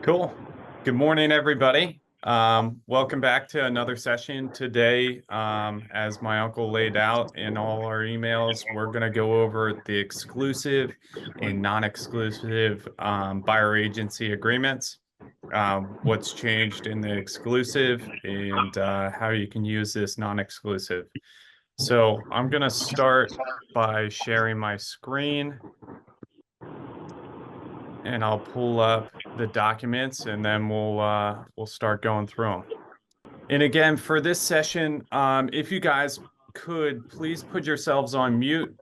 Cool. Good morning, everybody. Welcome back to another session today. As my uncle laid out in all our emails, we're going to go over the exclusive and non-exclusive buyer agency agreements, what's changed in the exclusive, and how you can use this non-exclusive. So I'm going to start by sharing my screen, and I'll pull up the documents, and then we'll start going through them. And again, for this session, if you guys could please put yourselves on mute,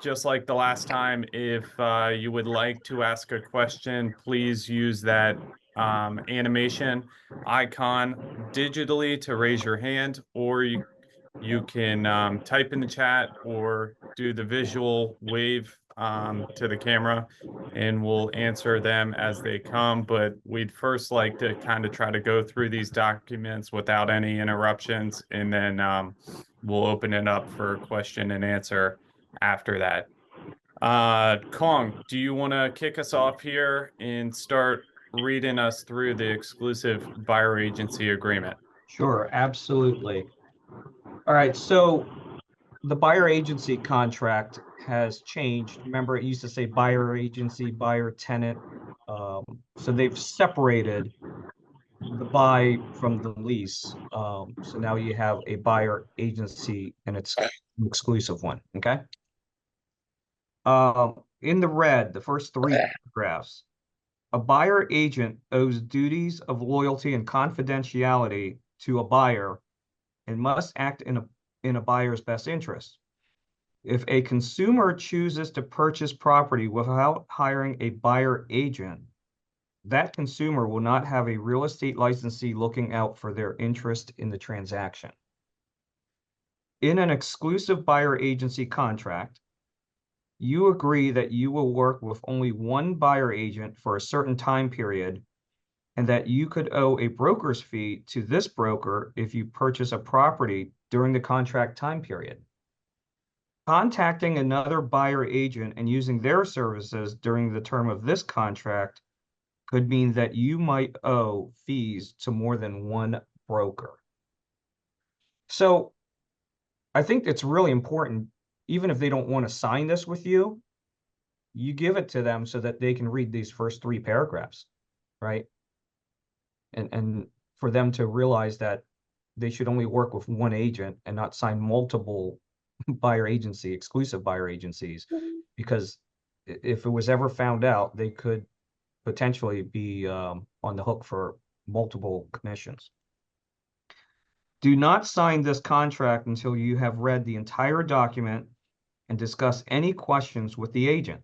just like the last time. If you would like to ask a question, please use that animation icon digitally to raise your hand, or you can type in the chat or do the visual wave to the camera, and we'll answer them as they come. But we'd first like to kind of try to go through these documents without any interruptions, and then we'll open it up for question and answer after that. Kong, do you want to kick us off here and start reading us through the exclusive buyer agency agreement? Sure, absolutely. All right, so the buyer agency contract has changed. Remember, it used to say buyer agency, buyer tenant. So they've separated the buy from the lease. So now you have a buyer agency, and it's an exclusive one. Okay. In the red, the first three paragraphs, a buyer agent owes duties of loyalty and confidentiality to a buyer and must act in a buyer's best interest. If a consumer chooses to purchase property without hiring a buyer agent, that consumer will not have a real estate licensee looking out for their interest in the transaction. In an exclusive buyer agency contract, you agree that you will work with only one buyer agent for a certain time period, and that you could owe a broker's fee to this broker if you purchase a property during the contract time period. Contacting another buyer agent and using their services during the term of this contract could mean that you might owe fees to more than one broker. So I think it's really important, even if they don't want to sign this with you, you give it to them so that they can read these first three paragraphs, right? And for them to realize that they should only work with one agent and not sign multiple exclusive buyer agencies, because if it was ever found out, they could potentially be on the hook for multiple commissions. Do not sign this contract until you have read the entire document and discuss any questions with the agent.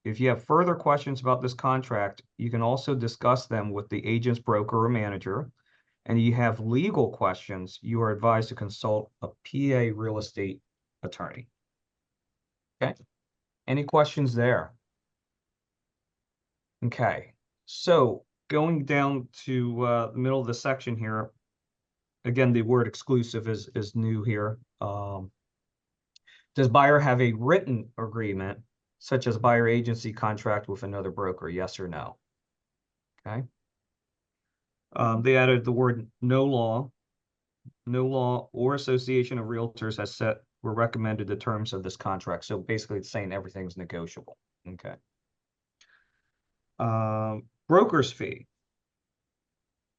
If you have further questions about this contract, you can also discuss them with the agent's broker or manager. And you have legal questions, you are advised to consult a PA real estate attorney. Okay. Any questions there? Okay. So going down to the middle of the section here, again, the word exclusive is new here. Does buyer have a written agreement, such as buyer agency contract with another broker? Yes or no? Okay. They added the word no law. No law or association of realtors has set or recommended the terms of this contract. So basically it's saying everything's negotiable. Okay. Broker's fee.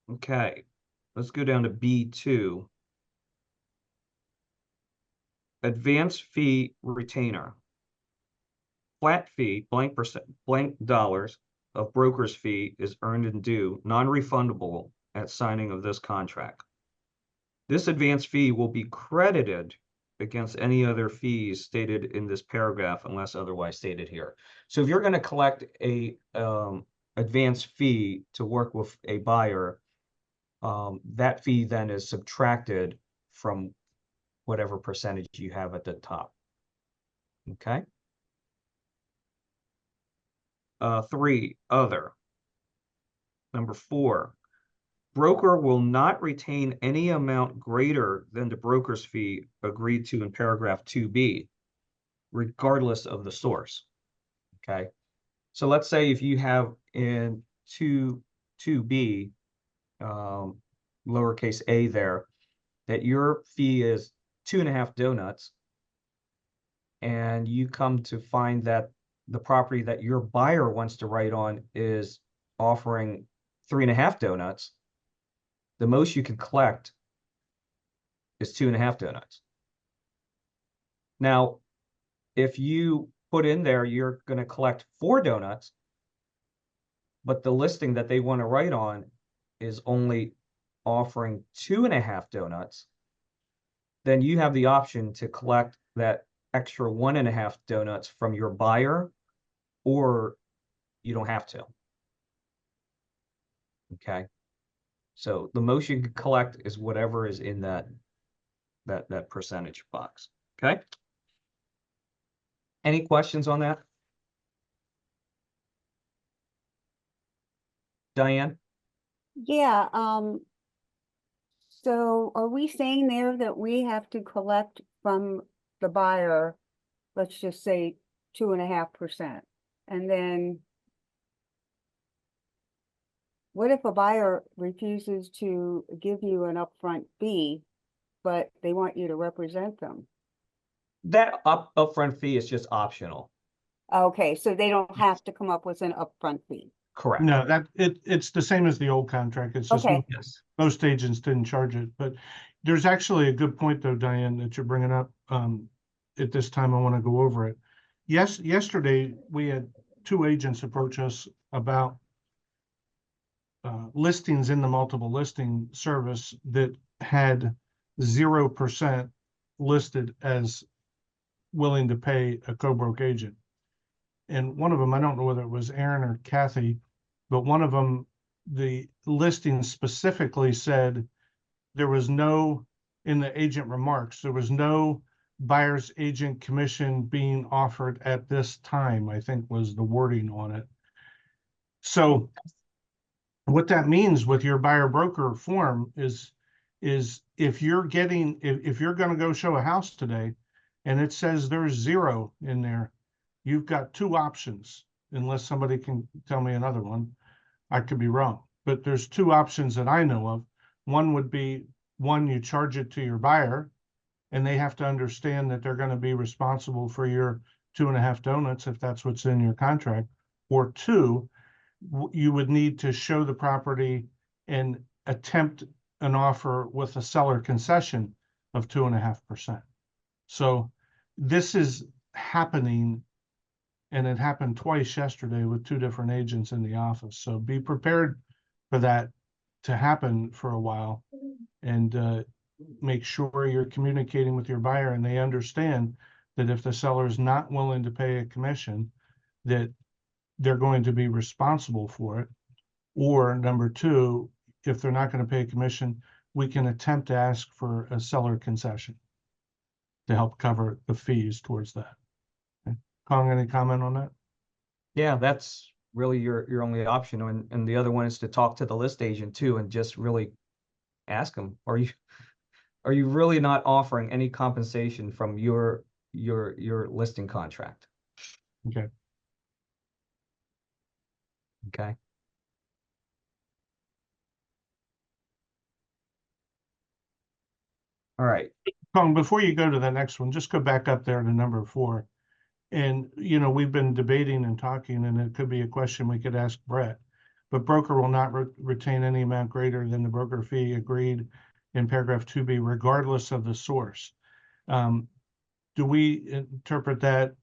Okay. Let's go down to B2. Advance fee retainer. Flat fee, blank dollars of broker's fee is earned and due, non-refundable at signing of this contract. This advance fee will be credited against any other fees stated in this paragraph unless otherwise stated here. So if you're going to collect a advance fee to work with a buyer, that fee then is subtracted from whatever percentage you have at the top. Okay. 3, other. Number 4, broker will not retain any amount greater than the broker's fee agreed to in paragraph 2B, regardless of the source. Okay. So let's say if you have in 2B, lowercase a there, that your fee is 2.5 donuts, and you come to find that the property that your buyer wants to write on is offering 3.5 donuts, the most you can collect is 2.5 donuts. Now, if you put in there, you're going to collect 4 donuts, but the listing that they want to write on is only offering 2.5 donuts, then you have the option to collect that extra 1.5 donuts from your buyer, or you don't have to. Okay. So the most you can collect is whatever is in that percentage box. Okay. Any questions on that? Diane? Yeah, so are we saying there that we have to collect from the buyer, let's just say 2.5%? And then what if a buyer refuses to give you an upfront fee, but they want you to represent them? That upfront fee is just optional. Okay, so they don't have to come up with an upfront fee. Correct. No, it's the same as the old contract. It's just Okay. Yes. most agents didn't charge it. But there's actually a good point though, Diane, that you're bringing up. At this time, I want to go over it. Yes, yesterday we had 2 agents approach us about listings in the multiple listing service that had 0% listed as willing to pay a co-broke agent. And one of them, I don't know whether it was Aaron or Kathy, but one of them, the listing specifically said there was no, in the agent remarks, there was no buyer's agent commission being offered at this time, I think was the wording on it. So what that means with your buyer broker form is if you're getting, if you're going to go show a house today and it says there's 0 in there, you've got 2 options, unless somebody can tell me another one. I could be wrong, but there's 2 options that I know of. One would be, one, you charge it to your buyer and they have to understand that they're going to be responsible for your 2.5 donuts if that's what's in your contract. Or 2, you would need to show the property and attempt an offer with a seller concession of 2.5%. So this is happening, and it happened twice yesterday with 2 different agents in the office. So be prepared for that to happen for a while, and make sure you're communicating with your buyer and they understand that if the seller is not willing to pay a commission, that they're going to be responsible for it. Or number 2, if they're not going to pay a commission, we can attempt to ask for a seller concession to help cover the fees towards that. Okay. Kong, any comment on that? Yeah, that's really your only option. And the other one is to talk to the list agent too, and just really ask them, are you really not offering any compensation from your listing contract? Okay. Okay. All right. Kong, before you go to the next one, just go back up there to number 4. And, you know, we've been debating and talking, and it could be a question we could ask Brett, but broker will not retain any amount greater than the broker fee agreed in paragraph 2B, regardless of the source. Do we interpret that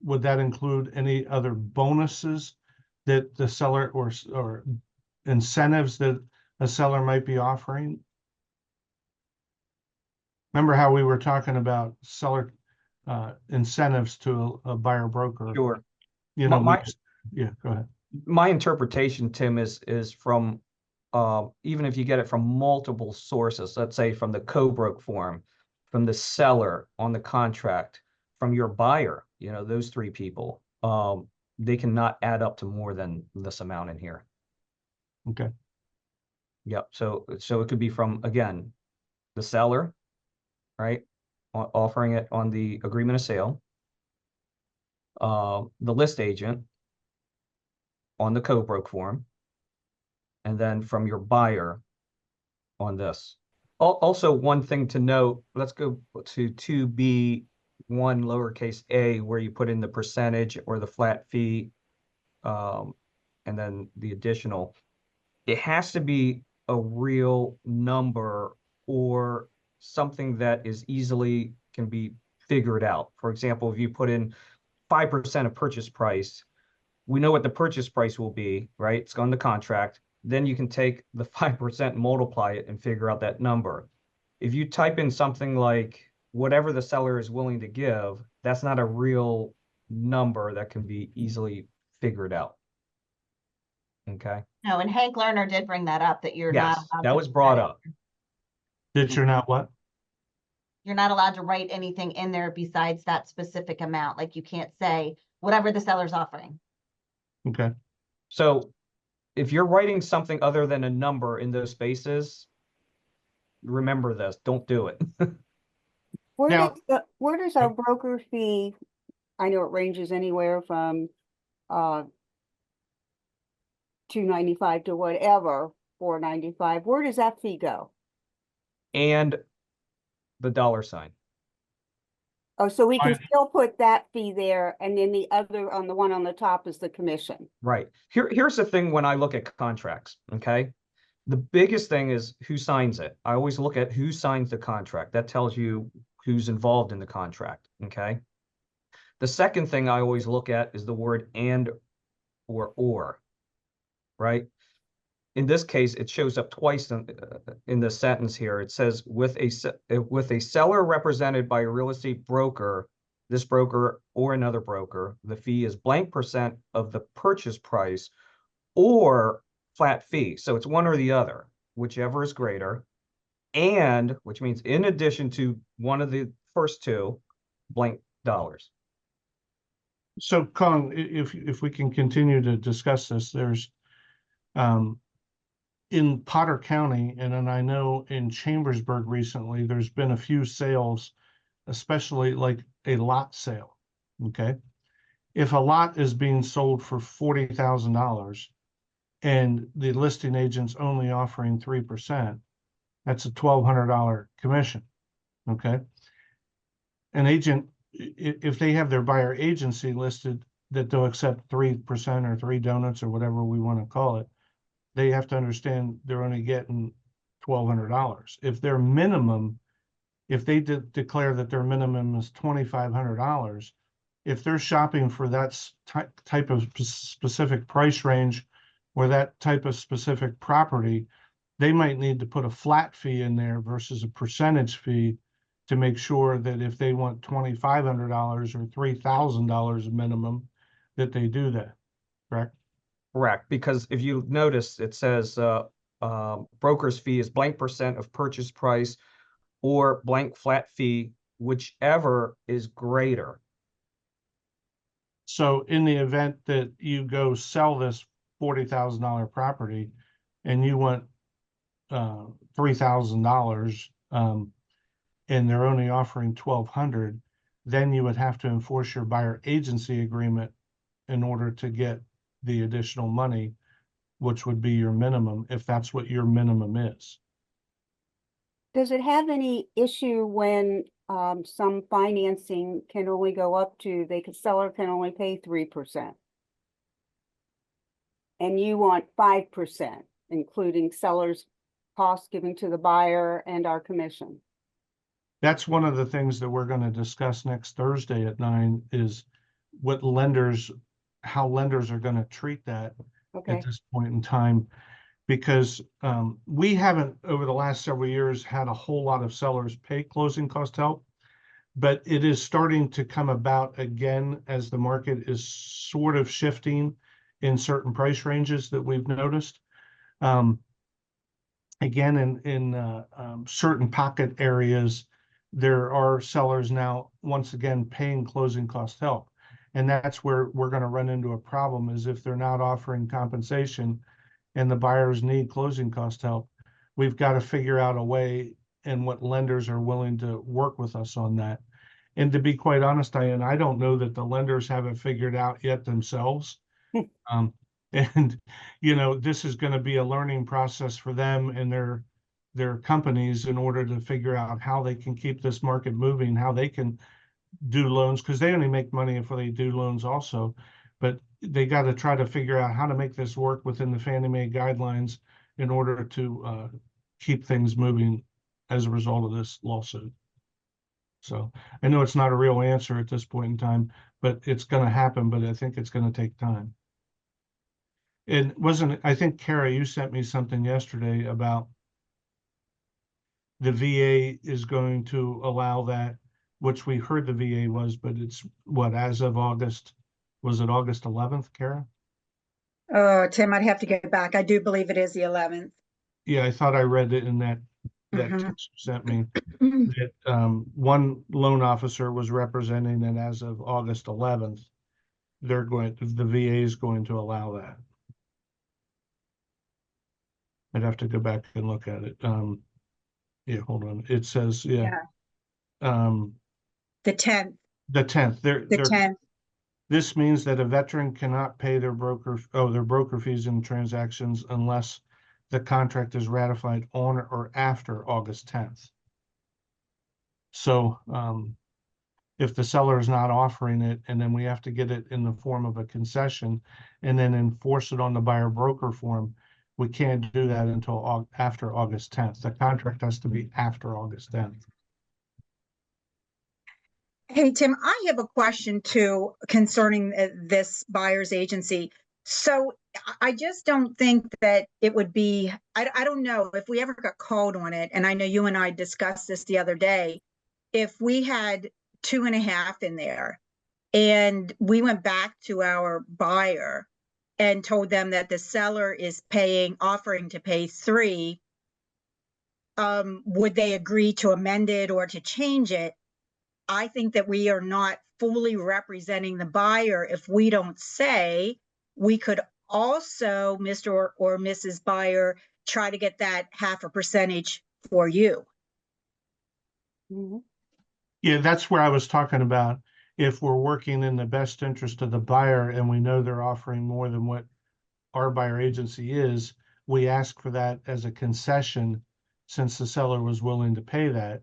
would that include any other bonuses that the seller or incentives that a seller might be offering? Remember how we were talking about seller incentives to a buyer broker? Sure. You know, My- yeah, go ahead. My interpretation, Tim, is from even if you get it from multiple sources, let's say from the co-broke form, from the seller on the contract, from your buyer, you know, those 3 people, they cannot add up to more than this amount in here. Okay. Yep. So it could be from, again, the seller, right, offering it on the agreement of sale, the list agent, on the co-broke form, and then from your buyer on this. Also, one thing to note, let's go to 2B1 lowercase a, where you put in the percentage or the flat fee, and then the additional. It has to be a real number or something that is easily can be figured out. For example, if you put in 5% of purchase price, we know what the purchase price will be, right? It's on the contract. Then you can take the 5% and multiply it and figure out that number. If you type in something like whatever the seller is willing to give, that's not a real number that can be easily figured out. Okay. No, and Hank Lerner did bring that up, that you're not Yes, allowed that to was brought write- up. That you're not what? You're not allowed to write anything in there besides that specific amount. Like you can't say whatever the seller's offering. Okay. So if you're writing something other than a number in those spaces, remember this, don't do it. Now- Where does our broker fee, I know it ranges anywhere from $2.95 to whatever, $4.95, where does that fee go? And the dollar sign. Oh, so we can I- still put that fee there, and then the other, on the one on the top is the commission. Right. Here's the thing when I look at contracts, okay? The biggest thing is who signs it. I always look at who signs the contract. That tells you who's involved in the contract, okay? The second thing I always look at is the word and or, right? In this case, it shows up twice in the sentence here. It says with a seller represented by a real estate broker, this broker or another broker, the fee is blank percent of the purchase price or flat fee. So it's one or the other, whichever is greater. And, which means in addition to one of the first two, blank dollars. So Kong, if we can continue to discuss this, there's in Potter County, and then I know in Chambersburg recently, there's been a few sales, especially like a lot sale. Okay. If a lot is being sold for $40,000 and the listing agent's only offering 3%, that's a $1,200 commission. Okay. An agent, if they have their buyer agency listed that they'll accept 3% or 3 donuts or whatever we want to call it, they have to understand they're only getting $1,200. If their minimum, if they declare that their minimum is $2,500, if they're shopping for that type of specific price range or that type of specific property, they might need to put a flat fee in there versus a percentage fee to make sure that if they want $2,500 or $3,000 minimum, that they do that, correct? Correct, because if you notice, it says broker's fee is blank percent of purchase price or blank flat fee, whichever is greater. So in the event that you go sell this $40,000 property and you want $3,000 and they're only offering $1,200, then you would have to enforce your buyer agency agreement in order to get the additional money, which would be your minimum, if that's what your minimum is. Does it have any issue when some financing can only go up to, seller can only pay 3%? And you want 5%, including seller's costs given to the buyer and our commission? That's one of the things that we're going to discuss next Thursday at 9 is what lenders, how lenders are going to treat that Okay, at this point in time. Because we haven't, over the last several years, had a whole lot of sellers pay closing cost help, but it is starting to come about again as the market is sort of shifting in certain price ranges that we've noticed. Again, in certain pocket areas, there are sellers now, once again, paying closing cost help. And that's where we're going to run into a problem, is if they're not offering compensation and the buyers need closing cost help, we've got to figure out a way and what lenders are willing to work with us on that. And to be quite honest, Diane, I don't know that the lenders have it figured out yet themselves. And, this is going to be a learning process for them and their companies in order to figure out how they can keep this market moving, how they can do loans, because they only make money if they do loans also. But they got to try to figure out how to make this work within the Fannie Mae guidelines in order to keep things moving as a result of this lawsuit. So I know it's not a real answer at this point in time, but it's going to happen, but I think it's going to take time. It wasn't, I think, Kara, you sent me something yesterday about the VA is going to allow that, which we heard the VA was, but it's what, as of August, was it August 11th, Kara? Oh, Tim, I'd have to get back. I do believe it is the 11th. Yeah, I thought I read it in that Mhm. text you sent me, that one loan officer was representing that as of August 11th, the VA is going to allow that. I'd have to go back and look at it. Yeah, hold on. It says, yeah. The 10th, The 10th. the 10th. This means that a veteran cannot pay their broker fees and transactions unless the contract is ratified on or after August 10th. So if the seller is not offering it, and then we have to get it in the form of a concession and then enforce it on the buyer broker form, we can't do that until after August 10th. The contract has to be after August 10th. Hey, Tim, I have a question too concerning this buyer's agency. So I just don't think that it would be, I don't know if we ever got called on it. And I know you and I discussed this the other day. If we had 2.5 in there and we went back to our buyer and told them that the seller is offering to pay 3, would they agree to amend it or to change it? I think that we are not fully representing the buyer if we don't say we could also, Mr. or Mrs. Buyer, try to get that 0.5% for you. Mhm. Yeah, that's where I was talking about. If we're working in the best interest of the buyer and we know they're offering more than what our buyer agency is, we ask for that as a concession, since the seller was willing to pay that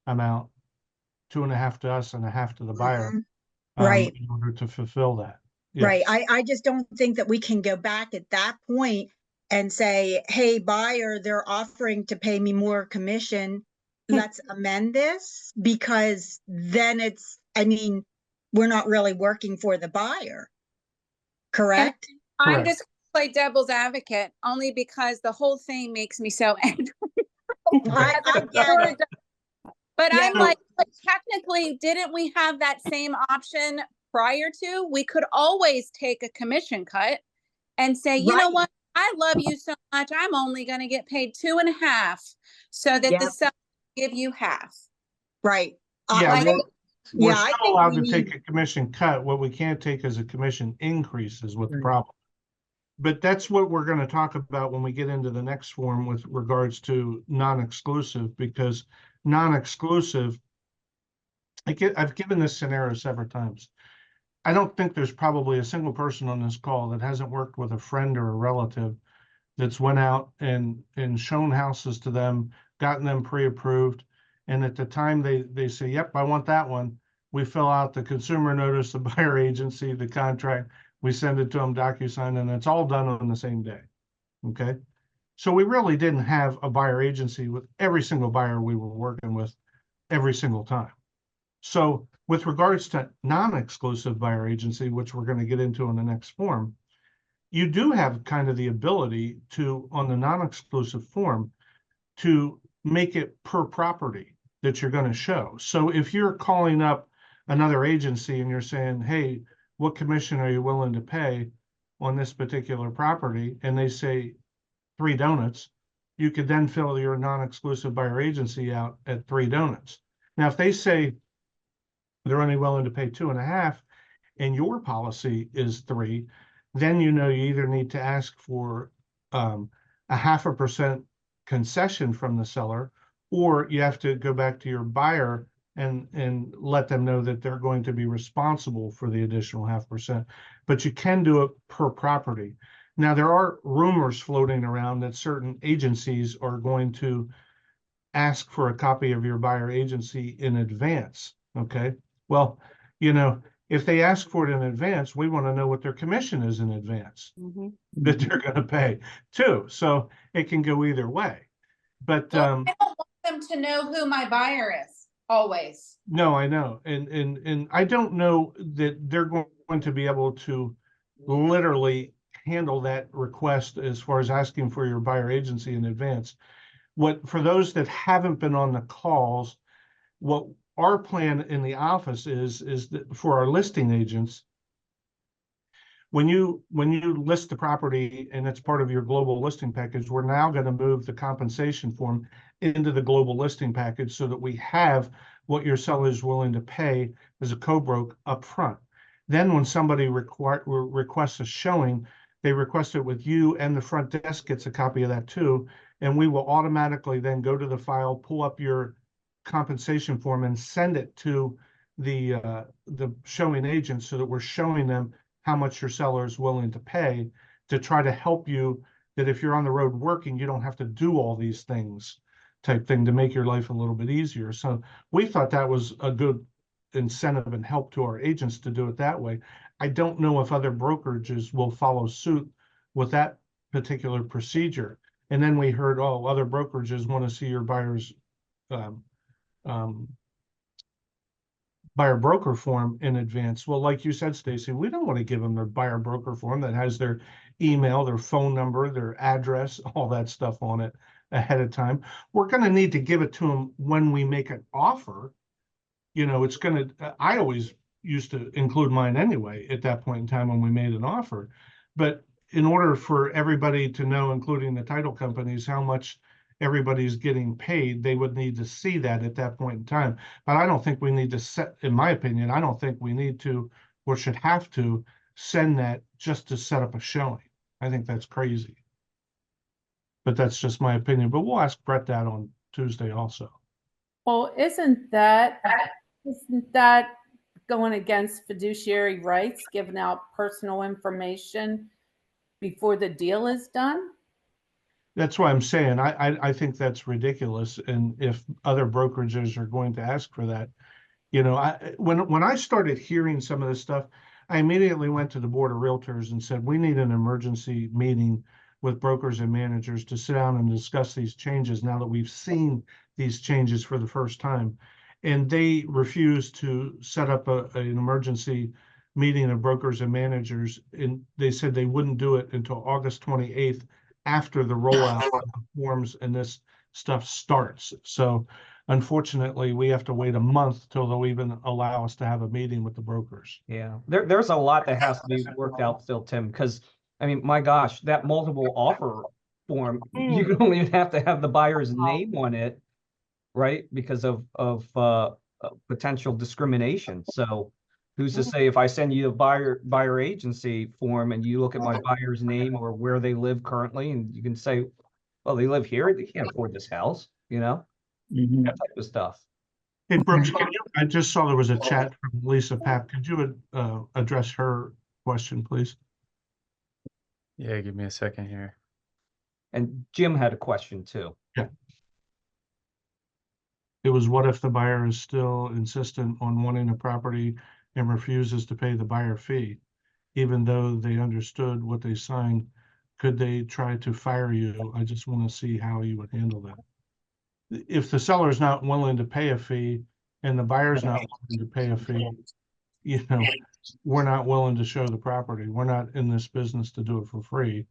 amount, 2.5 to us and 1/2 to the buyer, Mhm. Right. in order to fulfill that. Yeah. Right. I just don't think that we can go back at that point and say, hey, buyer, they're offering to pay me more commission. Let's amend this, because then we're not really working for the buyer. Correct? I'm Correct. just gonna play devil's advocate only because the whole thing makes me so angry. I get it. But Yeah. I'm like, but technically, didn't we have that same option prior to? We could always take a commission cut and say, you know Right. what? I love you so much. I'm only going to get paid 2.5 so that the Yep. seller give you half. Right. Yeah, I think, we're yeah, I still think allowed we to take need, a commission cut. What we can't take is a commission increase is what the Right. problem. But that's what we're going to talk about when we get into the next form with regards to non-exclusive, because non-exclusive, I've given this scenario several times. I don't think there's probably a single person on this call that hasn't worked with a friend or a relative that's went out and shown houses to them, gotten them pre-approved. And at the time they say, yep, I want that one. We fill out the consumer notice, the buyer agency, the contract, we send it to them, DocuSign, and it's all done on the same day. Okay. So we really didn't have a buyer agency with every single buyer we were working with every single time. So with regards to non-exclusive buyer agency, which we're going to get into in the next form, you do have kind of the ability to, on the non-exclusive form, to make it per property that you're going to show. So if you're calling up another agency and you're saying, hey, what commission are you willing to pay on this particular property? And they say 3 donuts, you could then fill your non-exclusive buyer agency out at 3 donuts. Now, if they say they're only willing to pay 2.5 and your policy is 3, then you either need to ask for a 0.5% concession from the seller, or you have to go back to your buyer and let them know that they're going to be responsible for the additional 0.5%. But you can do it per property. Now, there are rumors floating around that certain agencies are going to ask for a copy of your buyer agency in advance, okay? Well, you know, if they ask for it in advance, we want to know what their commission is in advance Mhm. that they're going to pay too. So it can go either way. But Well, I don't want them to know who my buyer is, always. no, I know. And I don't know that they're going to be able to literally handle that request as far as asking for your buyer agency in advance. What, for those that haven't been on the calls, what our plan in the office is that for our listing agents, when you list the property and it's part of your global listing package, we're now going to move the compensation form into the global listing package so that we have what your seller is willing to pay as a co-broke up front. Then when somebody requests a showing, they request it with you, and the front desk gets a copy of that too. And we will automatically then go to the file, pull up your compensation form and send it to the showing agent so that we're showing them how much your seller is willing to pay to try to help you, that if you're on the road working, you don't have to do all these things type thing to make your life a little bit easier. So we thought that was a good incentive and help to our agents to do it that way. I don't know if other brokerages will follow suit with that particular procedure. And then we heard, oh, other brokerages want to see your buyer's buyer broker form in advance. Well, like you said, Stacy, we don't want to give them their buyer broker form that has their email, their phone number, their address, all that stuff on it ahead of time. We're going to need to give it to them when we make an offer. You know, it's going to, I always used to include mine anyway at that point in time when we made an offer. But in order for everybody to know, including the title companies, how much everybody's getting paid, they would need to see that at that point in time. But I don't think we need to set, in my opinion, I don't think we need to or should have to send that just to set up a showing. I think that's crazy. But that's just my opinion. But we'll ask Brett that on Tuesday also. Well, isn't that going against fiduciary rights, giving out personal information before the deal is done? That's why I'm saying I think that's ridiculous. And if other brokerages are going to ask for that, you know, when I started hearing some of this stuff, I immediately went to the Board of Realtors and said, we need an emergency meeting with brokers and managers to sit down and discuss these changes now that we've seen these changes for the first time. And they refused to set up an emergency meeting of brokers and managers. And they said they wouldn't do it until August 28th after the rollout of the forms and this stuff starts. So unfortunately, we have to wait a month till they'll even allow us to have a meeting with the brokers. Yeah, there's a lot that has to be worked out still, Tim, because I mean, my gosh, that multiple offer form, you don't even have to have the buyer's name on it, right? Because of potential discrimination. So who's to say if I send you a buyer agency form and you look at my buyer's name or where they live currently, and you can say, well, they live here, they can't afford this house, you know, that type of stuff. Hey, Brooks, I just saw there was a chat from Lisa Papp. Could you address her question, please? Yeah, give me a second here. And Jim had a question too. It was, what if the buyer is still insistent on wanting a property and refuses to pay the buyer fee, even though they understood what they signed? Could they try to fire you? I just want to see how you would handle that. If the seller is not willing to pay a fee and the buyer's not willing to pay a fee, you know, we're not willing to show the property. We're not in this business to do it for free,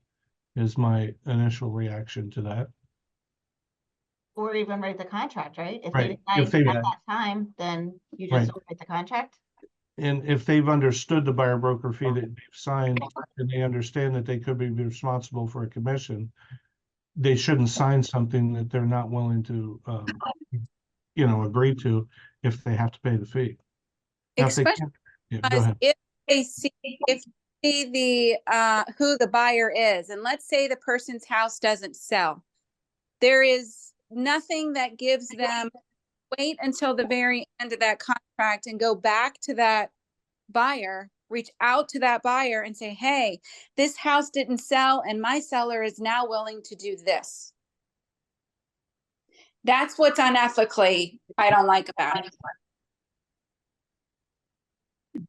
is my initial reaction to that. Or even write the contract, right? If Right. they If decide they- at that time, then you Right. just don't write the contract. And if they've understood the buyer broker fee that they've signed, and they understand that they could be responsible for a commission, they shouldn't sign something that they're not willing to, you know, agree to if they have to pay the fee. Now, if they Especially can't- yeah, go because ahead. if they see the who the buyer is, and let's say the person's house doesn't sell, there is nothing that gives them wait until the very end of that contract and go back to that buyer reach out to that buyer and say, hey, this house didn't sell and my seller is now willing to do this. That's what's unethically I don't like about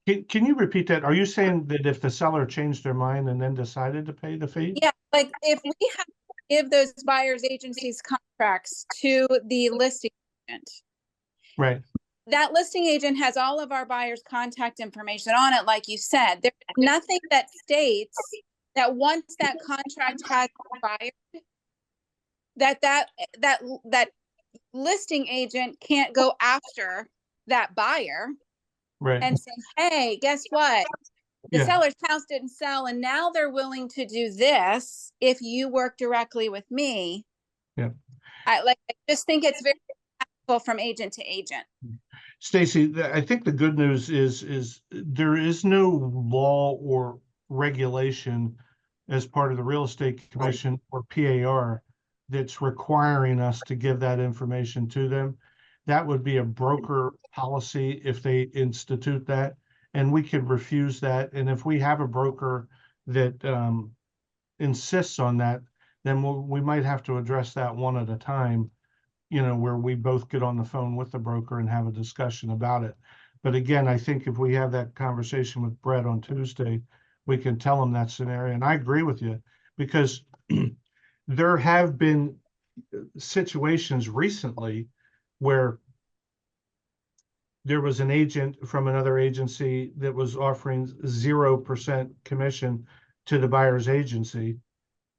it. Can you repeat that? Are you saying that if the seller changed their mind and then decided to pay the fee? Yeah, like if we have to give those buyers agencies contracts to the listing agent, Right, that listing agent has all of our buyers' contact information on it, like you said. There's nothing that states that once that contract has expired, that listing agent can't go after that buyer right. and say, hey, guess what? The Yeah. seller's house didn't sell and now they're willing to do this if you work directly with me. Yeah. I just think it's very ethical from agent to agent. Stacy, I think the good news is there is no law or regulation as part of the Real Estate Commission or PAR that's requiring us to give that information to them. That would be a broker policy if they institute that, and we could refuse that. And if we have a broker that insists on that, then we might have to address that one at a time, you know, where we both get on the phone with the broker and have a discussion about it. But again, I think if we have that conversation with Brett on Tuesday, we can tell him that scenario. And I agree with you, because there have been situations recently where there was an agent from another agency that was offering 0% commission to the buyer's agency.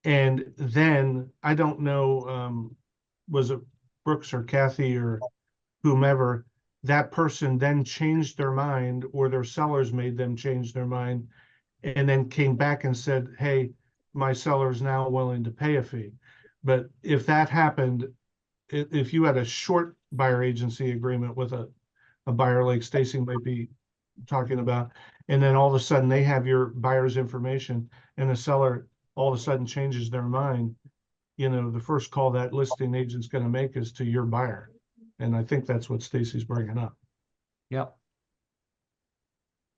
And then I don't know, was it Brooks or Kathy or whomever, that person then changed their mind, or their sellers made them change their mind, and then came back and said, hey, my seller is now willing to pay a fee. But if that happened, if you had a short buyer agency agreement with a buyer like Stacy might be talking about, and then all of a sudden they have your buyer's information and the seller all of a sudden changes their mind, you know, the first call that listing agent's going to make is to your buyer. And I think that's what Stacy's bringing up. Yep.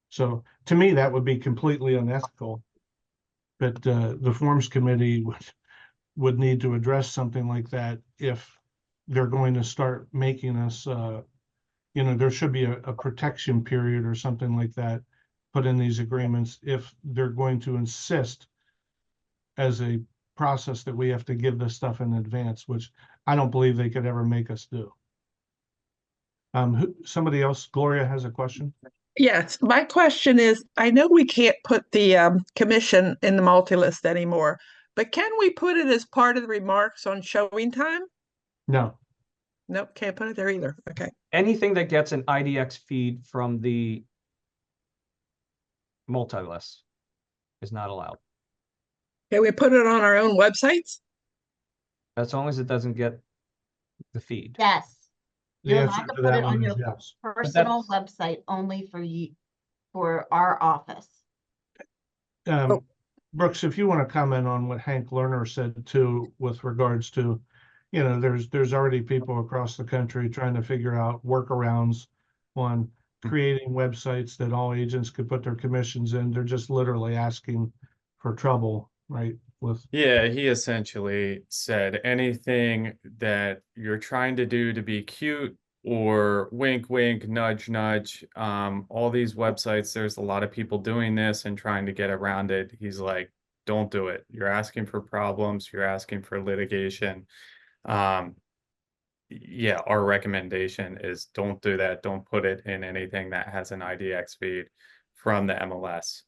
So to me, that would be completely unethical. But the forms committee would need to address something like that if they're going to start making us, you know, there should be a protection period or something like that put in these agreements if they're going to insist as a process that we have to give this stuff in advance, which I don't believe they could ever make us do. Somebody else, Gloria has a question. Yes, my question is, I know we can't put the commission in the multi-list anymore, but can we put it as part of the remarks on showing time? No, Nope, can't put it there either. Okay. Anything that gets an IDX feed from the multi-list is not allowed. Can we put it on our own websites? As long as it doesn't get the feed. Yes, the You're answer allowed to to put that it on one your is yes. personal website only for you, for our office. Brooks, if you want to comment on what Hank Lerner said too, with regards to, you know, there's already people across the country trying to figure out workarounds on creating websites that all agents could put their commissions in. They're just literally asking for trouble, right? Yeah, he essentially said anything that you're trying to do to be cute or wink, wink, nudge, nudge. All these websites, there's a lot of people doing this and trying to get around it. He's like, don't do it. You're asking for problems. You're asking for litigation. Yeah, our recommendation is don't do that. Don't put it in anything that has an IDX feed from the MLS.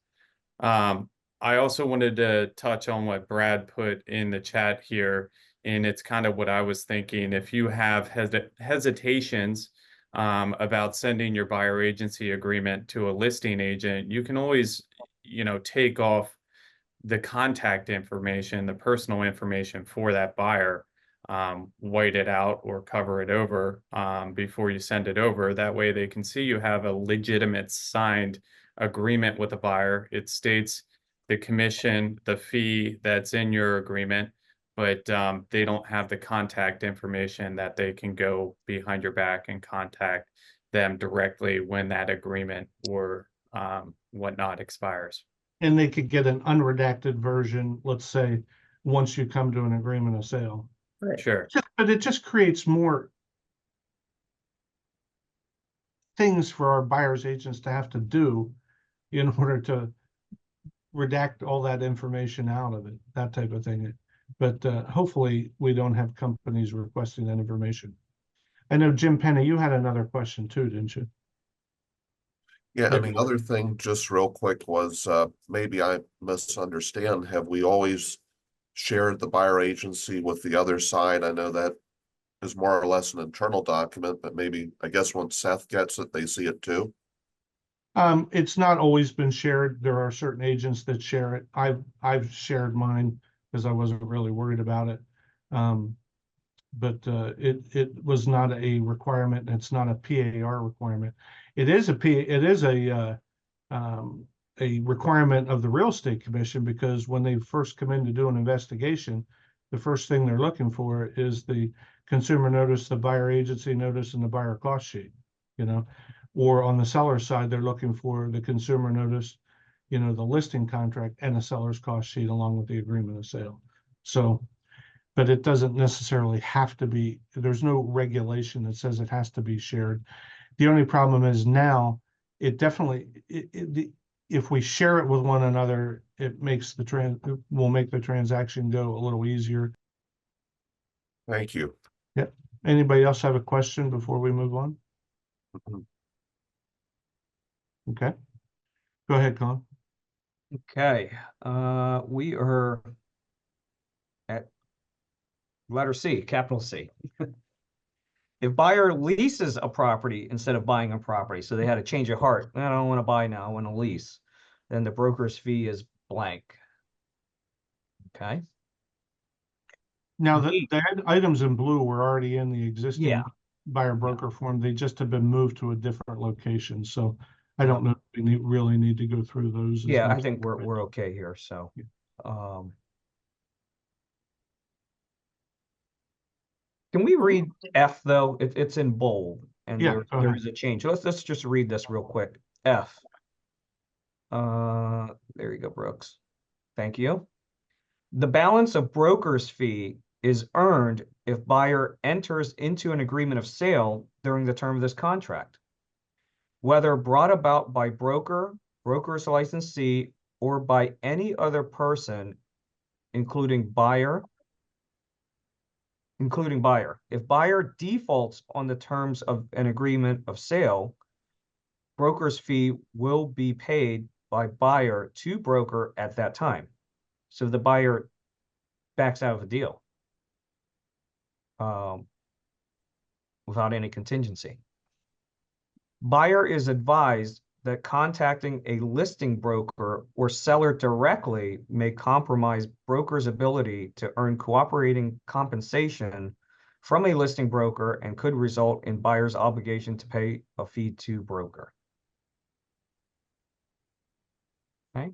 I also wanted to touch on what Brad put in the chat here, and it's kind of what I was thinking. If you have hesitations about sending your buyer agency agreement to a listing agent, you can always, you know, take off the contact information, the personal information for that buyer, white it out or cover it over before you send it over. That way they can see you have a legitimate signed agreement with a buyer. It states the commission, the fee that's in your agreement, but they don't have the contact information that they can go behind your back and contact them directly when that agreement or whatnot expires. And they could get an unredacted version, let's say, once you come to an agreement of sale. Sure. But it just creates more things for our buyer's agents to have to do in order to redact all that information out of it, that type of thing. But hopefully we don't have companies requesting that information. I know Jim Penny, you had another question too, didn't you? Yeah, and the other thing, just real quick, was maybe I misunderstand. Have we always shared the buyer agency with the other side? I know that is more or less an internal document, but maybe, I guess once Seth gets it, they see it too. It's not always been shared. There are certain agents that share it. I've shared mine because I wasn't really worried about it. But it was not a requirement, and it's not a PAR requirement. It is a requirement of the Real Estate Commission, because when they first come in to do an investigation, the first thing they're looking for is the consumer notice, the buyer agency notice, and the buyer cost sheet, you know. Or on the seller side, they're looking for the consumer notice, you know, the listing contract, and the seller's cost sheet along with the agreement of sale. So, but it doesn't necessarily have to be, there's no regulation that says it has to be shared. The only problem is now, it definitely, if we share it with one another, it makes will make the transaction go a little easier. Thank you. Yep. Anybody else have a question before we move on? Okay. Go ahead, Colin. Okay, we are at letter C, capital C. If buyer leases a property instead of buying a property, so they had a change of heart, I don't want to buy now, I want to lease, then the broker's fee is blank. Okay. Now, the items in blue were already in the existing Yeah. buyer broker form. They just have been moved to a different location. So I don't know if we really need to go through those. Yeah, I think we're okay here, so. Can we read F though? It's in bold and Yeah, go there ahead. is a change. Let's just read this real quick. F. There you go, Brooks. Thank you. The balance of broker's fee is earned if buyer enters into an agreement of sale during the term of this contract, whether brought about by broker, broker's licensee, or by any other person, including buyer. If buyer defaults on the terms of an agreement of sale, broker's fee will be paid by buyer to broker at that time. So the buyer backs out of a deal without any contingency. Buyer is advised that contacting a listing broker or seller directly may compromise broker's ability to earn cooperating compensation from a listing broker and could result in buyer's obligation to pay a fee to broker. Okay.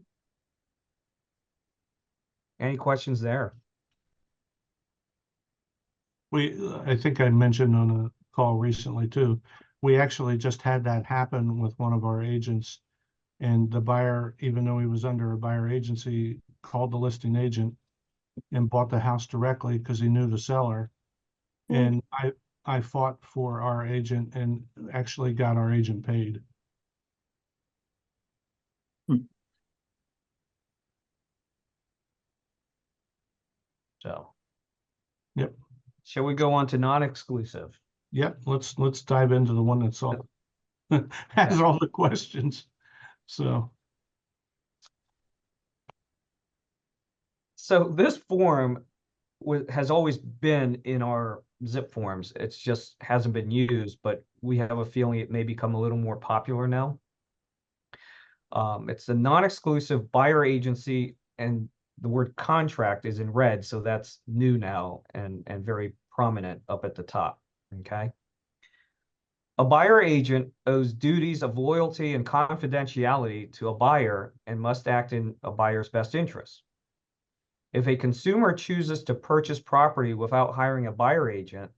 Any questions there? I think I mentioned on a call recently too, we actually just had that happen with one of our agents, and the buyer, even though he was under a buyer agency, called the listing agent and bought the house directly because he knew the seller. And I fought for our agent and actually got our agent paid. So. Yep. Shall we go on to non-exclusive? Yep, let's dive into the one that's all has all the questions. So this form has always been in our zip forms. It's just hasn't been used, but we have a feeling it may become a little more popular now. It's a non-exclusive buyer agency, and the word contract is in red, so that's new now and very prominent up at the top. Okay. A buyer agent owes duties of loyalty and confidentiality to a buyer and must act in a buyer's best interest. If a consumer chooses to purchase property without hiring a buyer agent,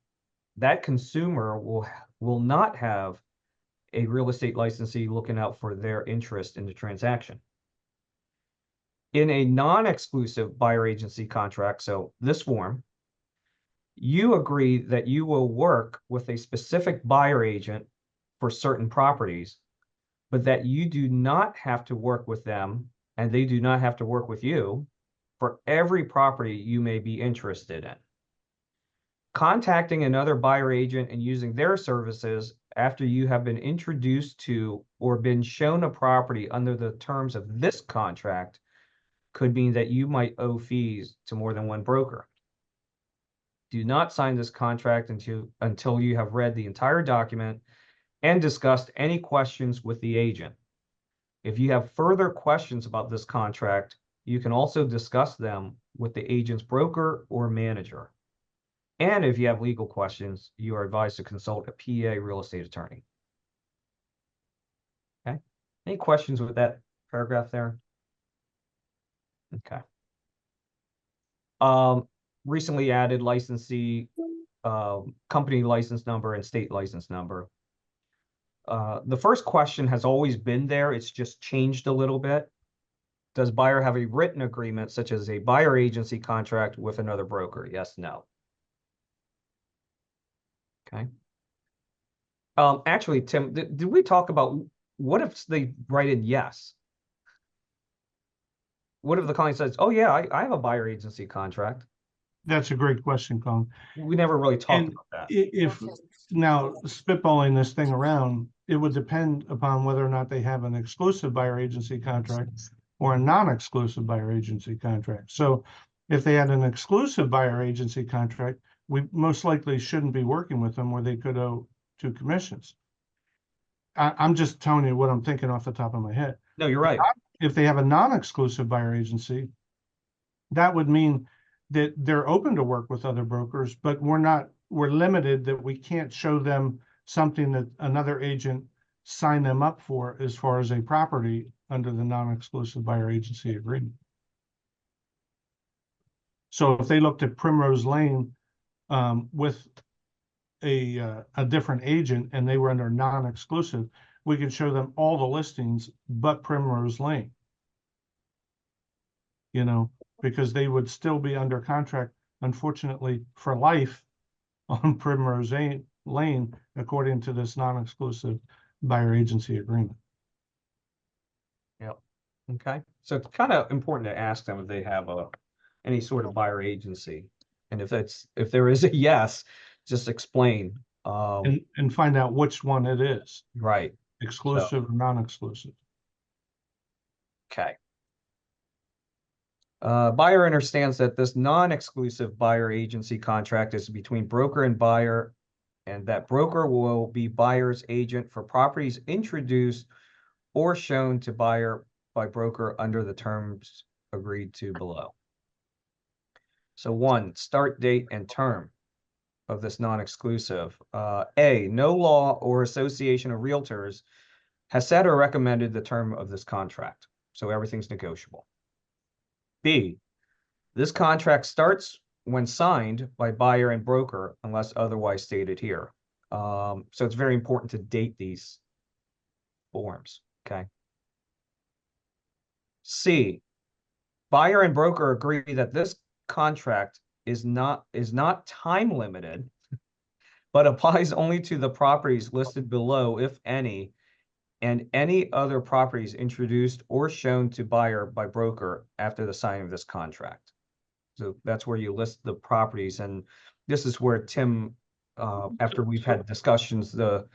that consumer will not have a real estate licensee looking out for their interest in the transaction. In a non-exclusive buyer agency contract, so this form, you agree that you will work with a specific buyer agent for certain properties, but that you do not have to work with them and they do not have to work with you for every property you may be interested in. Contacting another buyer agent and using their services after you have been introduced to or been shown a property under the terms of this contract could mean that you might owe fees to more than one broker. Do not sign this contract until you have read the entire document and discussed any questions with the agent. If you have further questions about this contract, you can also discuss them with the agent's broker or manager. And if you have legal questions, you are advised to consult a PA real estate attorney. Okay. Any questions with that paragraph there? Okay. Recently added licensee, company license number and state license number. The first question has always been there. It's just changed a little bit. Does buyer have a written agreement such as a buyer agency contract with another broker? Yes, no. Okay. Actually, Tim, did we talk about what if they write in yes? What if the client says, oh yeah, I have a buyer agency contract? That's a great question, Colin. We never really talked And about that. if, now spitballing this thing around, it would depend upon whether or not they have an exclusive buyer agency contract or a non-exclusive buyer agency contract. So if they had an exclusive buyer agency contract, we most likely shouldn't be working with them where they could owe 2 commissions. I'm just telling you what I'm thinking off the top of my head. No, you're right. If they have a non-exclusive buyer agency, that would mean that they're open to work with other brokers, but we're limited that we can't show them something that another agent signed them up for as far as a property under the non-exclusive buyer agency agreement. So if they looked at Primrose Lane with a different agent and they were under non-exclusive, we could show them all the listings but Primrose Lane. You know, because they would still be under contract, unfortunately, for life on Primrose Lane, according to this non-exclusive buyer agency agreement. Yep. Okay. So it's kind of important to ask them if they have any sort of buyer agency. And if there is a yes, just explain. And find out which one it is, Right. exclusive or non-exclusive. Okay. Buyer understands that this non-exclusive buyer agency contract is between broker and buyer, and that broker will be buyer's agent for properties introduced or shown to buyer by broker under the terms agreed to below. So 1, start date and term of this non-exclusive. A, no law or association of realtors has set or recommended the term of this contract, so everything's negotiable. B, this contract starts when signed by buyer and broker unless otherwise stated here. So it's very important to date these forms, okay? C, buyer and broker agree that this contract is not time limited, but applies only to the properties listed below, if any, and any other properties introduced or shown to buyer by broker after the signing of this contract. So that's where you list the properties, and this is where Tim, after we've had discussions, the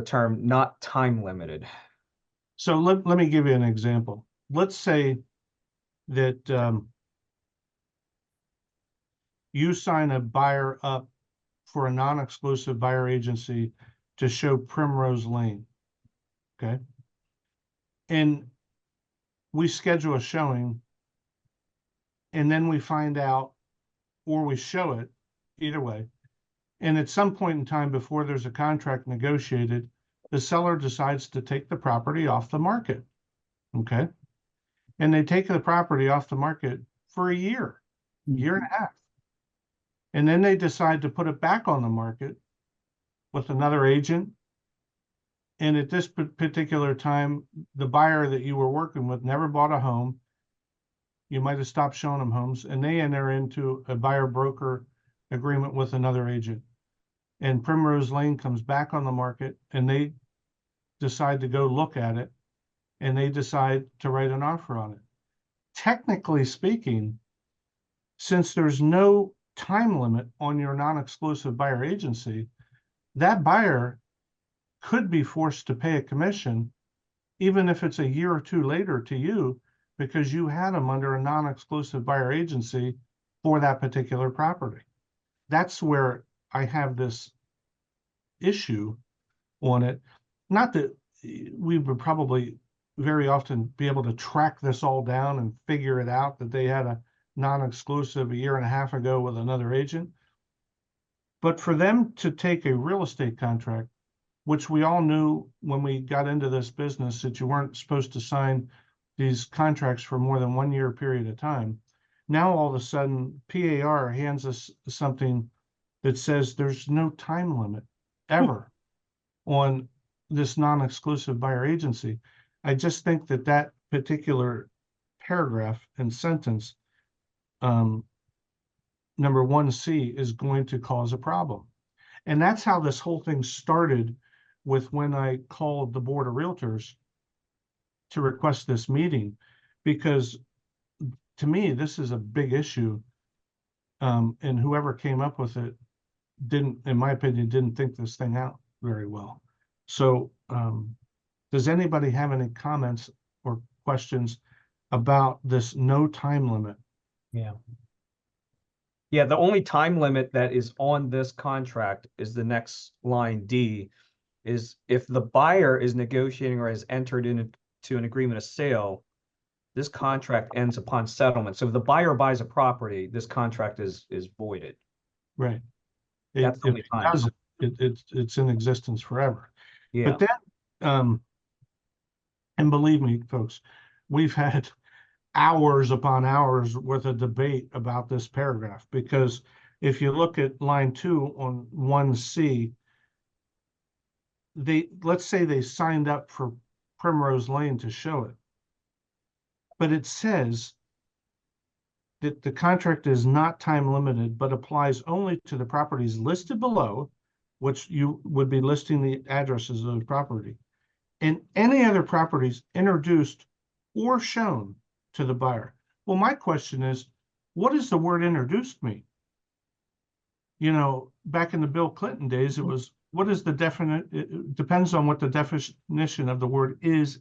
term not time limited. So let me give you an example. Let's say that you sign a buyer up for a non-exclusive buyer agency to show Primrose Lane. Okay. And we schedule a showing, and then we find out, or we show it, either way. And at some point in time before there's a contract negotiated, the seller decides to take the property off the market. Okay. And they take the property off the market for a year, year and a half. And then they decide to put it back on the market with another agent And at this particular time, the buyer that you were working with never bought a home. You might have stopped showing them homes, and they enter into a buyer broker agreement with another agent. And Primrose Lane comes back on the market, and they decide to go look at it, and they decide to write an offer on it. Technically speaking, since there's no time limit on your non-exclusive buyer agency, that buyer could be forced to pay a commission, even if it's a year or two later to you, because you had them under a non-exclusive buyer agency for that particular property. That's where I have this issue on it. Not that we would probably very often be able to track this all down and figure it out that they had a non-exclusive a year and a half ago with another agent. But for them to take a real estate contract, which we all knew when we got into this business that you weren't supposed to sign these contracts for more than 1 year period of time. Now, all of a sudden, PAR hands us something that says there's no time limit ever on this non-exclusive buyer agency. I just think that that particular paragraph and sentence, number 1C, is going to cause a problem. And that's how this whole thing started with when I called the Board of Realtors to request this meeting, because to me, this is a big issue. And whoever came up with it didn't, in my opinion, didn't think this thing out very well. So does anybody have any comments or questions about this no time limit? Yeah. Yeah, the only time limit that is on this contract is the next line D, is if the buyer is negotiating or has entered into an agreement of sale, this contract ends upon settlement. So if the buyer buys a property, this contract is voided. Right. That's the only time. It's in existence forever. Yeah. But then, and believe me, folks, we've had hours upon hours worth of debate about this paragraph, because if you look at line 2 on 1C, let's say they signed up for Primrose Lane to show it, but it says that the contract is not time limited, but applies only to the properties listed below, which you would be listing the addresses of those property, and any other properties introduced or shown to the buyer. Well, my question is, what does the word introduced mean? You know, back in the Bill Clinton days, it was, what is the definite, it depends on what the definition of the word is.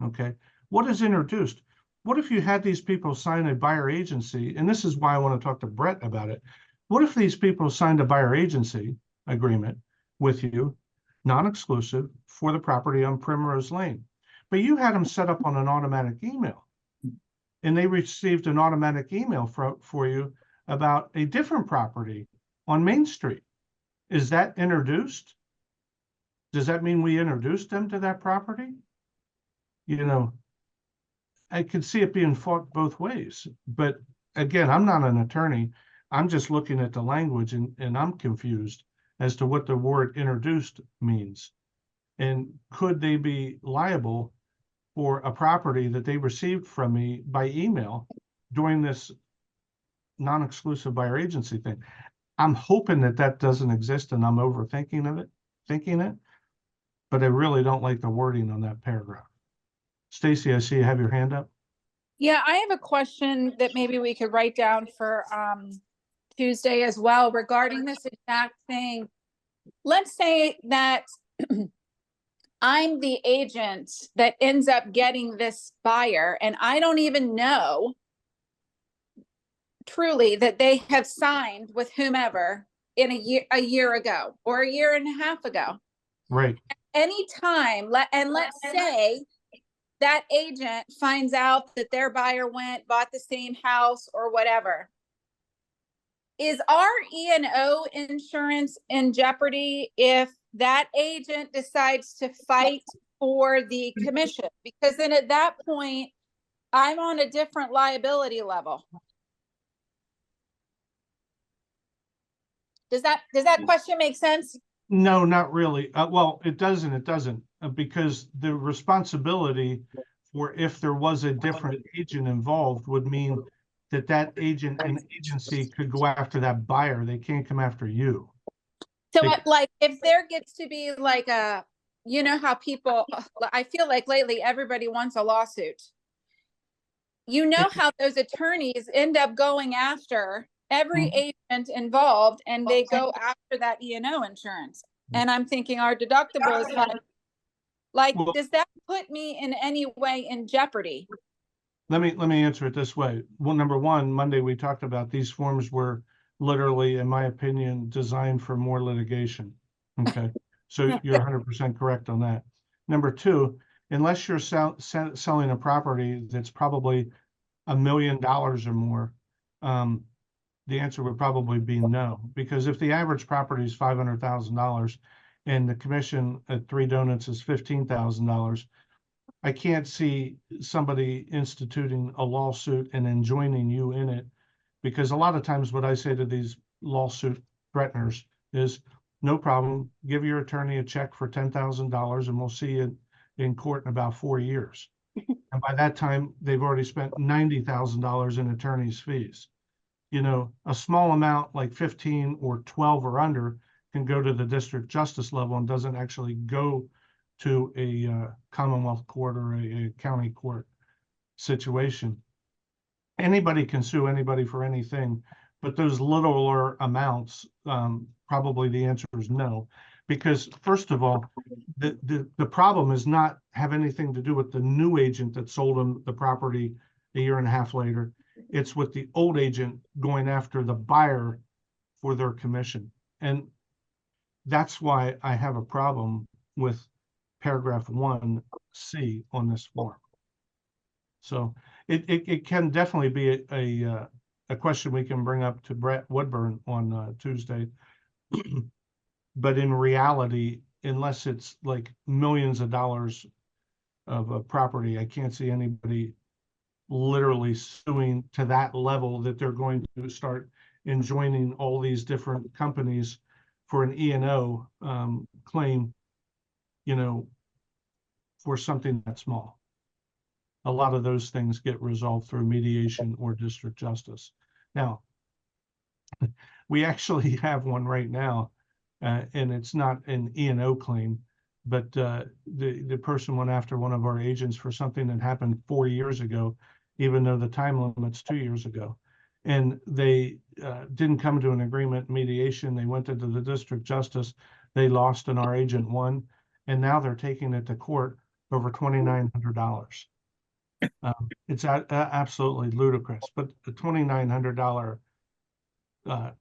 Okay. What is introduced? What if you had these people sign a buyer agency? And this is why I want to talk to Brett about it. What if these people signed a buyer agency agreement with you, non-exclusive, for the property on Primrose Lane, but you had them set up on an automatic email, and they received an automatic email for you about a different property on Main Street? Is that introduced? Does that mean we introduced them to that property? You know, I could see it being fought both ways. But again, I'm not an attorney. I'm just looking at the language, and I'm confused as to what the word introduced means. And could they be liable for a property that they received from me by email during this non-exclusive buyer agency thing? I'm hoping that that doesn't exist, and I'm overthinking it, but I really don't like the wording on that paragraph. Stacy, I see you have your hand up. Yeah, I have a question that maybe we could write down for Tuesday as well regarding this exact thing. Let's say that I'm the agent that ends up getting this buyer, and I don't even know truly that they have signed with whomever in a year ago or a year and a half ago. Right. Anytime, let's say that agent finds out that their buyer bought the same house or whatever. Is our E&O insurance in jeopardy if that agent decides to fight for the commission? Because then at that point, I'm on a different liability level. Does that question make sense? No, not really. Well, it doesn't, because the responsibility for if there was a different agent involved would mean that that agent and agency could go after that buyer. They can't come after you. So They- like, if there gets to be like a, you know how people, I feel like lately everybody wants a lawsuit. You know how those attorneys end up going after every agent involved, and they go after that E&O insurance. And I'm thinking our deductibles have, like, Well- does that put me in any way in jeopardy? Let me answer it this way. Well, number one, Monday we talked about these forms were literally, in my opinion, designed for more litigation. Okay, so you're 100% correct on that. Number two, unless you're selling a property that's probably $1 million or more, the answer would probably be no. Because if the average property is $500,000 and the commission at 3 Donuts is $15,000, I can't see somebody instituting a lawsuit and then joining you in it. Because a lot of times what I say to these lawsuit threateners is, no problem, give your attorney a check for $10,000 and we'll see you in court in about 4 years. And by that time, they've already spent $90,000 in attorney's fees. You know, a small amount like 15 or 12 or under can go to the district justice level and doesn't actually go to a Commonwealth court or a county court situation. Anybody can sue anybody for anything, but those littler amounts, probably the answer is no. Because first of all, the problem is not have anything to do with the new agent that sold them the property a year and a half later. It's with the old agent going after the buyer for their commission. And that's why I have a problem with paragraph 1C on this form. So it can definitely be a question we can bring up to Brett Woodburn on Tuesday. But in reality, unless it's like millions of dollars of a property, I can't see anybody literally suing to that level that they're going to start enjoining all these different companies for an E&O claim, you know, for something that small. A lot of those things get resolved through mediation or district justice. Now, we actually have one right now, and it's not an E&O claim, but the person went after one of our agents for something that happened 4 years ago, even though the time limit's 2 years ago. And they didn't come to an agreement mediation. They went into the district justice. They lost and our agent won. And now they're taking it to court over $2,900. It's absolutely ludicrous, but the $2,900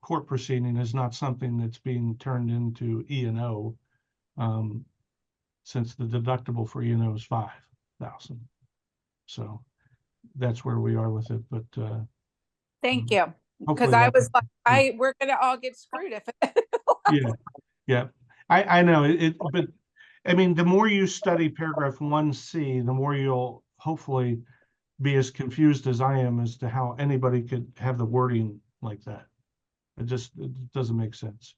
court proceeding is not something that's being turned into E&O, since the deductible for E&O is $5,000. So that's where we are with it. But Thank you. Because hopefully I that- was like, we're gonna all get screwed if yeah. I know it, but I mean, the more you study paragraph 1C, the more you'll hopefully be as confused as I am as to how anybody could have the wording like that. It doesn't make sense.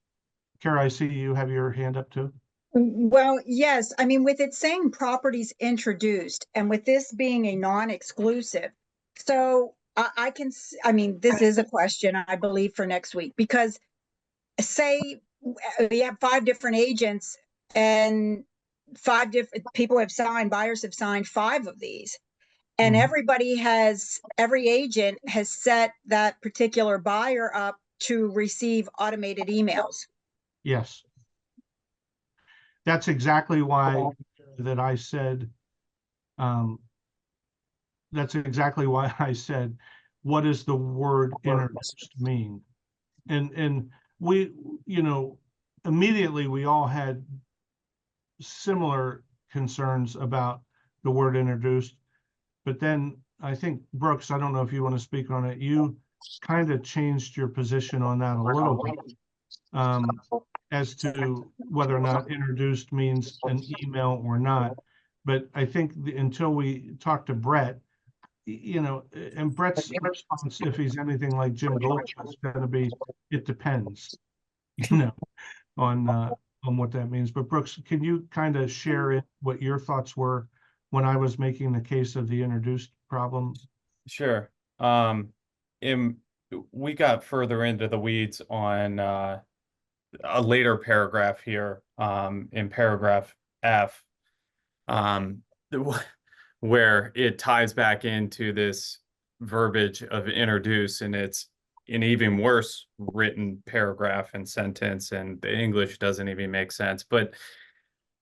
Kara, I see you have your hand up too. Well, yes, I mean, with it saying properties introduced and with this being a non-exclusive, so I can, I mean, this is a question, I believe, for next week, because say we have 5 different agents and 5 different people have signed, buyers have signed 5 of these. And Mhm. every agent has set that particular buyer up to receive automated emails. Yes. That's exactly why that I said, that's exactly why I said, what does the word introduced mean? And we, you know, immediately we all had similar concerns about the word introduced. But then I think, Brooks, I don't know if you want to speak on it. You kind of changed your position on that a little bit, as to whether or not introduced means an email or not. But I think until we talk to Brett, you know, and Brett's response, if he's anything like Jim Goldberg, is going to be, it depends, you know, on on what that means, but Brooks, can you kind of share it, what your thoughts were when I was making the case of the introduced problem? Sure. In, we got further into the weeds on a later paragraph here, in paragraph F, where it ties back into this verbiage of introduce, and it's an even worse written paragraph and sentence, and the English doesn't even make sense. But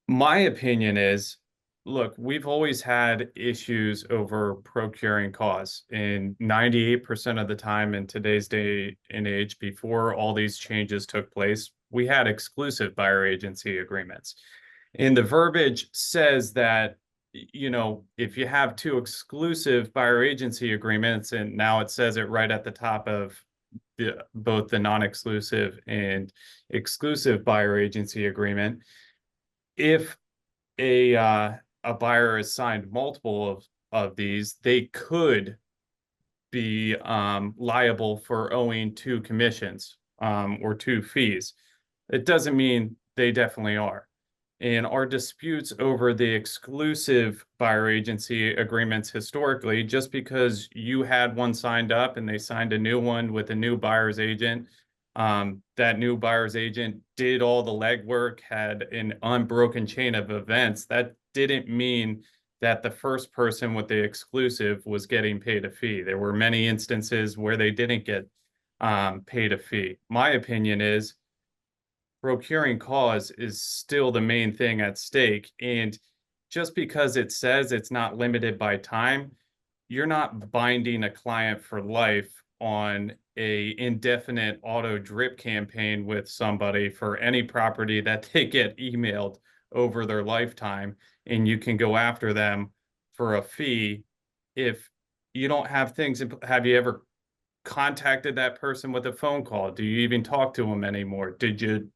my opinion is, look, we've always had issues over procuring cause. And 98% of the time in today's day and age, before all these changes took place, we had exclusive buyer agency agreements. And the verbiage says that, you know, if you have two exclusive buyer agency agreements, and now it says it right at the top of both the non-exclusive and exclusive buyer agency agreement, if a buyer has signed multiple of these, they could be liable for owing two commissions or two fees. It doesn't mean they definitely are. And our disputes over the exclusive buyer agency agreements historically, just because you had one signed up and they signed a new one with a new buyer's agent, that new buyer's agent did all the legwork, had an unbroken chain of events, that didn't mean that the first person with the exclusive was getting paid a fee. There were many instances where they didn't get paid a fee. My opinion is procuring cause is still the main thing at stake. And just because it says it's not limited by time, you're not binding a client for life on a indefinite auto drip campaign with somebody for any property that they get emailed over their lifetime, and you can go after them for a fee if you don't have things. Have you ever contacted that person with a phone call? Do you even talk to them anymore? Did you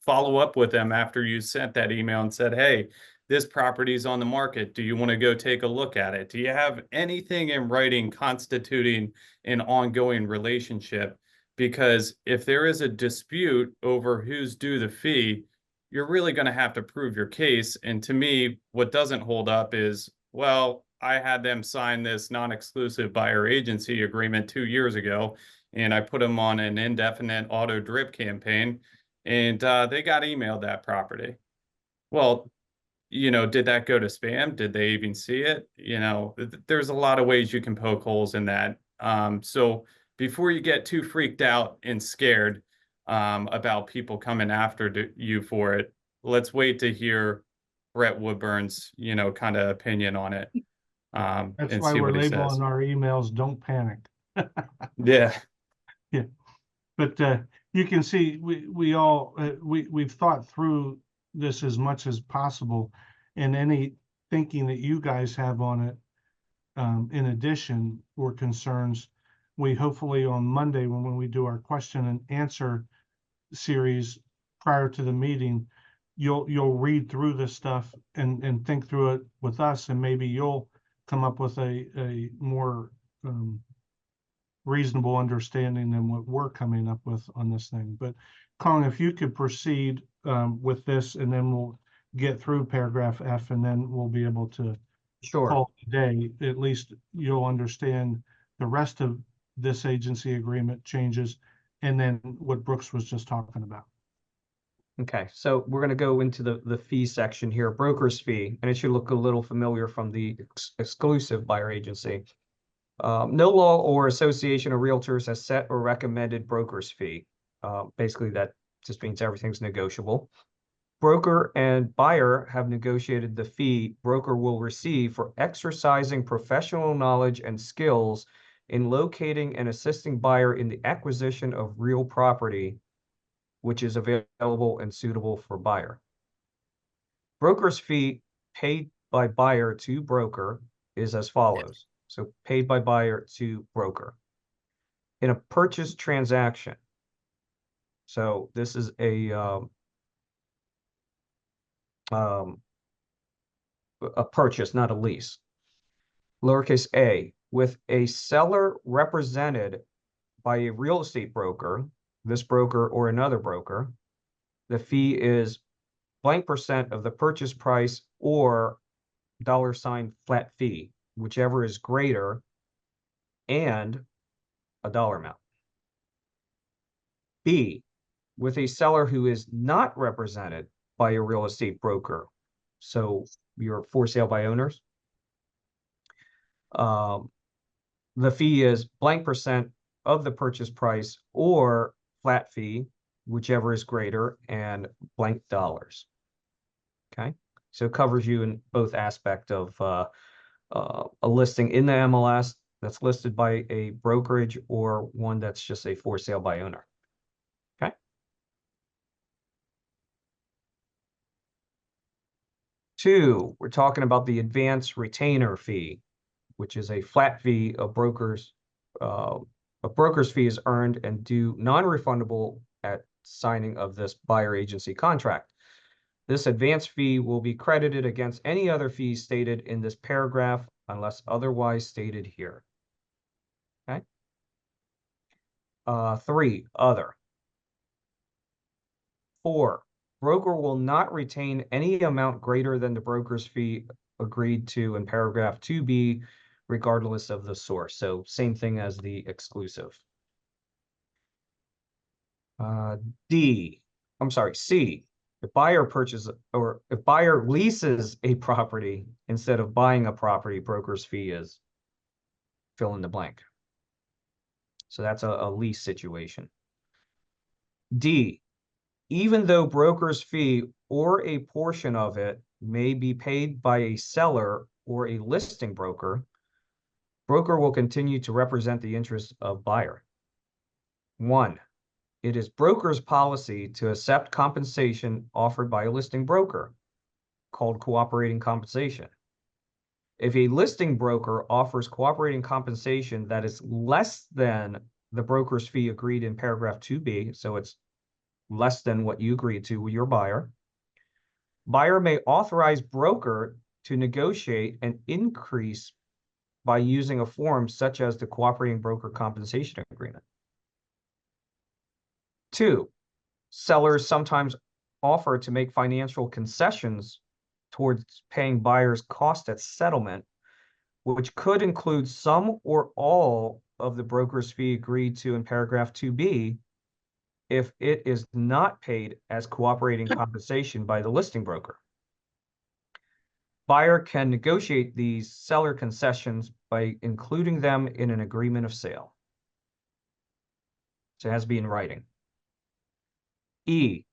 follow up with them after you sent that email and said, hey, this property is on the market, do you want to go take a look at it? Do you have anything in writing constituting an ongoing relationship? Because if there is a dispute over who's due the fee, you're really going to have to prove your case. And to me, what doesn't hold up is, well, I had them sign this non-exclusive buyer agency agreement 2 years ago, and I put them on an indefinite auto drip campaign, and they got emailed that property. Well, you know, did that go to spam? Did they even see it? You know, there's a lot of ways you can poke holes in that. So before you get too freaked out and scared about people coming after you for it, let's wait to hear Brett Woodburn's, you know, kind of opinion on it. That's And why see we're what he says. labeling our emails, don't panic. Yeah. Yeah. But you can see we've thought through this as much as possible, and any thinking that you guys have on it, in addition, or concerns, we hopefully on Monday when we do our question and answer series prior to the meeting, you'll read through this stuff and think through it with us, and maybe you'll come up with a more reasonable understanding than what we're coming up with on this thing. But Kong, if you could proceed with this, and then we'll get through paragraph F, and then we'll be able to Sure. call it a day. At least you'll understand the rest of this agency agreement changes, and then what Brooks was just talking about. Okay, so we're going to go into the fee section here, broker's fee, and it should look a little familiar from the exclusive buyer agency. No law or association of realtors has set or recommended broker's fee. Basically, that just means everything's negotiable. Broker and buyer have negotiated the fee broker will receive for exercising professional knowledge and skills in locating and assisting buyer in the acquisition of real property, which is available and suitable for buyer. Broker's fee paid by buyer to broker is as follows. So paid by buyer to broker. In a purchase transaction. So this is a purchase, not a lease. Lowercase a, with a seller represented by a real estate broker, this broker or another broker, the fee is blank percent of the purchase price or $ flat fee, whichever is greater, and a dollar amount. B, with a seller who is not represented by a real estate broker. So you're for sale by owners. The fee is blank percent of the purchase price or flat fee, whichever is greater, and blank dollars. Okay, so it covers you in both aspect of a listing in the MLS that's listed by a brokerage or one that's just a for sale by owner. Okay. Two, we're talking about the advance retainer fee, which is a flat fee of brokers. A broker's fee is earned and due non-refundable at signing of this buyer agency contract. This advance fee will be credited against any other fees stated in this paragraph unless otherwise stated here. Okay. 3, other. 4, broker will not retain any amount greater than the broker's fee agreed to in paragraph 2B, regardless of the source. So same thing as the exclusive. C, if buyer purchases or if buyer leases a property instead of buying a property, broker's fee is fill in the blank. So that's a lease situation. D, even though broker's fee or a portion of it may be paid by a seller or a listing broker, broker will continue to represent the interests of buyer. 1, it is broker's policy to accept compensation offered by a listing broker, called cooperating compensation. If a listing broker offers cooperating compensation that is less than the broker's fee agreed in paragraph 2B, so it's less than what you agreed to with your buyer, buyer may authorize broker to negotiate an increase by using a form such as the cooperating broker compensation agreement. 2, sellers sometimes offer to make financial concessions towards paying buyers' cost at settlement, which could include some or all of the broker's fee agreed to in paragraph 2B if it is not paid as cooperating compensation by the listing broker. Buyer can negotiate these seller concessions by including them in an agreement of sale. So it has to be in writing. E,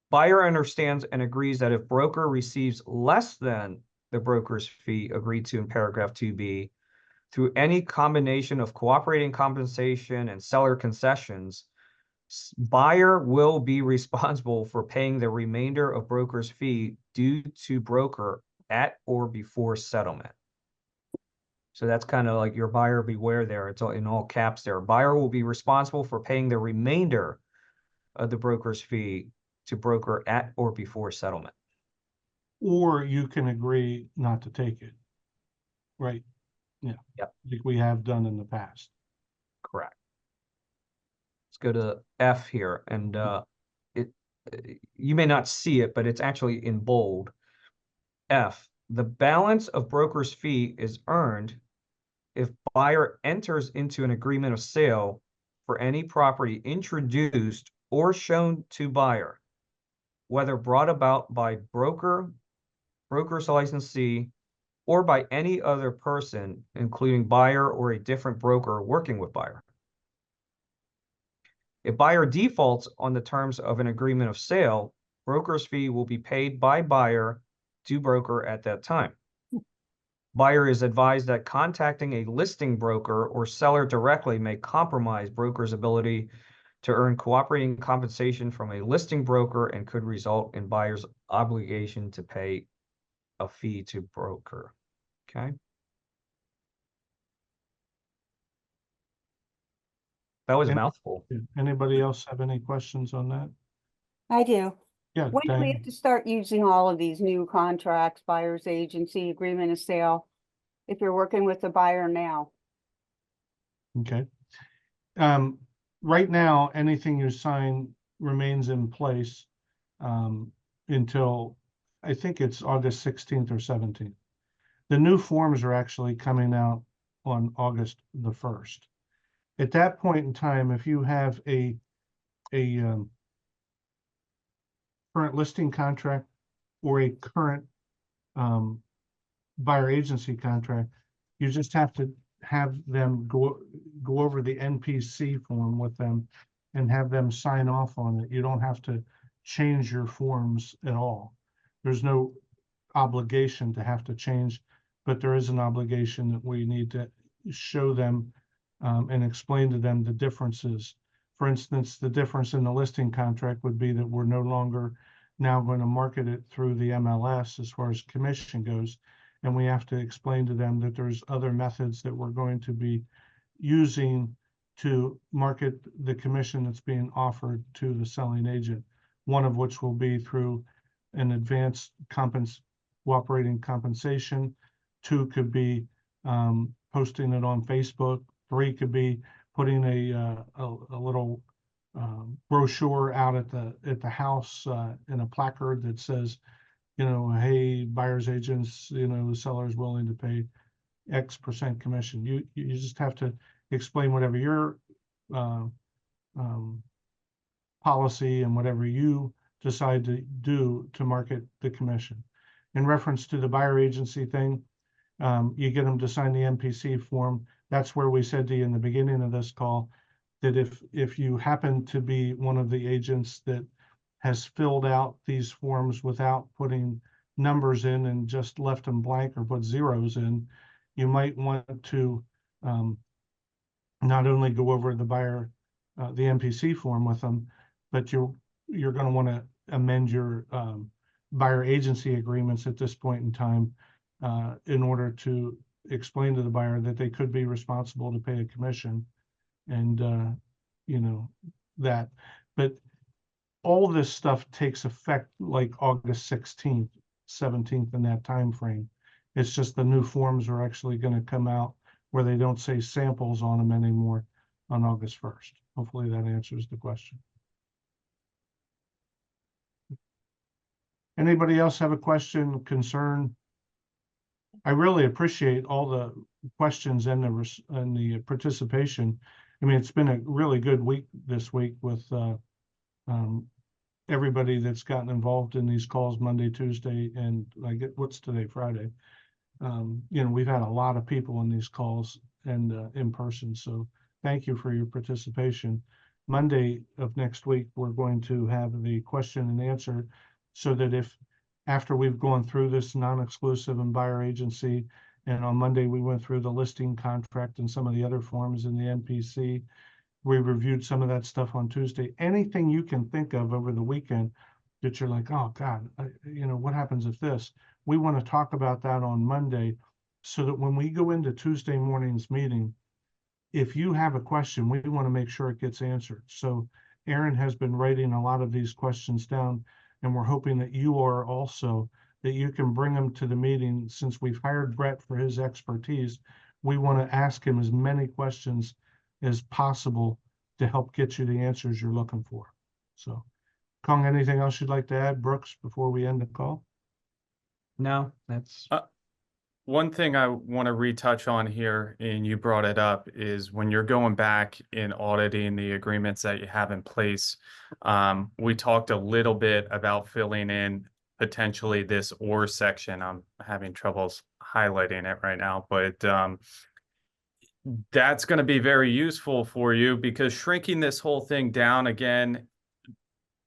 buyer understands and agrees that if broker receives less than the broker's fee agreed to in paragraph 2B through any combination of cooperating compensation and seller concessions, buyer will be responsible for paying the remainder of broker's fee due to broker at or before settlement. So that's kind of like your buyer beware there. It's all in all caps there. Buyer will be responsible for paying the remainder of the broker's fee to broker at or before settlement. Or you can agree not to take it. Right? Yeah. Yep. Like we have done in the past. Correct. Let's go to F here, and you may not see it, but it's actually in bold. F, the balance of broker's fee is earned if buyer enters into an agreement of sale for any property introduced or shown to buyer, whether brought about by broker, broker's licensee, or by any other person, including buyer or a different broker working with buyer. If buyer defaults on the terms of an agreement of sale, broker's fee will be paid by buyer to broker at that time. Buyer is advised that contacting a listing broker or seller directly may compromise broker's ability to earn cooperating compensation from a listing broker and could result in buyer's obligation to pay a fee to broker. Okay. That was a mouthful. Anybody else have any questions on that? I do. Yeah, When do we Diane. have to start using all of these new contracts, buyer's agency, agreement of sale, if you're working with the buyer now? Okay. Right now, anything you sign remains in place. until, I think it's August 16th or 17th. The new forms are actually coming out on August the 1st. At that point in time, if you have a current listing contract or a current buyer agency contract, you just have to have them go over the NPC form with them and have them sign off on it. You don't have to change your forms at all. There's no obligation to have to change, but there is an obligation that we need to show them and explain to them the differences. For instance, the difference in the listing contract would be that we're no longer now going to market it through the MLS as far as commission goes. And we have to explain to them that there's other methods that we're going to be using to market the commission that's being offered to the selling agent. One of which will be through an advanced cooperating compensation. 2 could be posting it on Facebook. 3 could be putting a little brochure out at the house in a placard that says, you know, hey, buyers agents, you know, the seller's willing to pay X% commission. You just have to explain whatever your policy and whatever you decide to do to market the commission. In reference to the buyer agency thing, you get them to sign the NPC form. That's where we said to you in the beginning of this call that if you happen to be one of the agents that has filled out these forms without putting numbers in and just left them blank or put zeros in, you might want to not only go over the buyer, the NPC form with them, but you're going to want to amend your buyer agency agreements at this point in time in order to explain to the buyer that they could be responsible to pay a commission and you know that. But all this stuff takes effect like August 16th, 17th in that time frame. It's just the new forms are actually going to come out where they don't say samples on them anymore on August 1st. Hopefully that answers the question. Anybody else have a question, concern? I really appreciate all the questions and the participation. I mean, it's been a really good week this week with everybody that's gotten involved in these calls Monday, Tuesday, and what's today, Friday. You know, we've had a lot of people in these calls and in person. So thank you for your participation. Monday of next week, we're going to have the question and answer so that if after we've gone through this non-exclusive and buyer agency, and on Monday we went through the listing contract and some of the other forms in the NPC, we reviewed some of that stuff on Tuesday. Anything you can think of over the weekend that you're like, oh God, you know, what happens if this? We want to talk about that on Monday so that when we go into Tuesday morning's meeting, if you have a question, we want to make sure it gets answered. So Aaron has been writing a lot of these questions down, and we're hoping that you are also, that you can bring them to the meeting. Since we've hired Brett for his expertise, we want to ask him as many questions as possible to help get you the answers you're looking for. So, Kong, anything else you'd like to add, Brooks, before we end the call? No, that's One thing I want to retouch on here, and you brought it up, is when you're going back and auditing the agreements that you have in place, we talked a little bit about filling in potentially this or section. I'm having troubles highlighting it right now, but that's going to be very useful for you because shrinking this whole thing down again,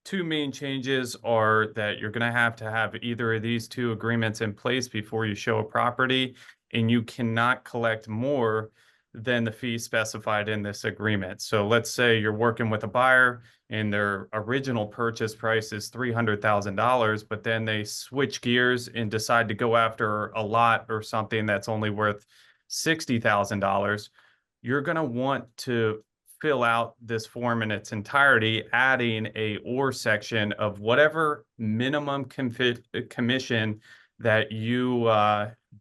2 main changes are that you're going to have either of these 2 agreements in place before you show a property, and you cannot collect more than the fee specified in this agreement. So let's say you're working with a buyer and their original purchase price is $300,000, but then they switch gears and decide to go after a lot or something that's only worth $60,000. You're going to want to fill out this form in its entirety, adding a or section of whatever minimum commission that you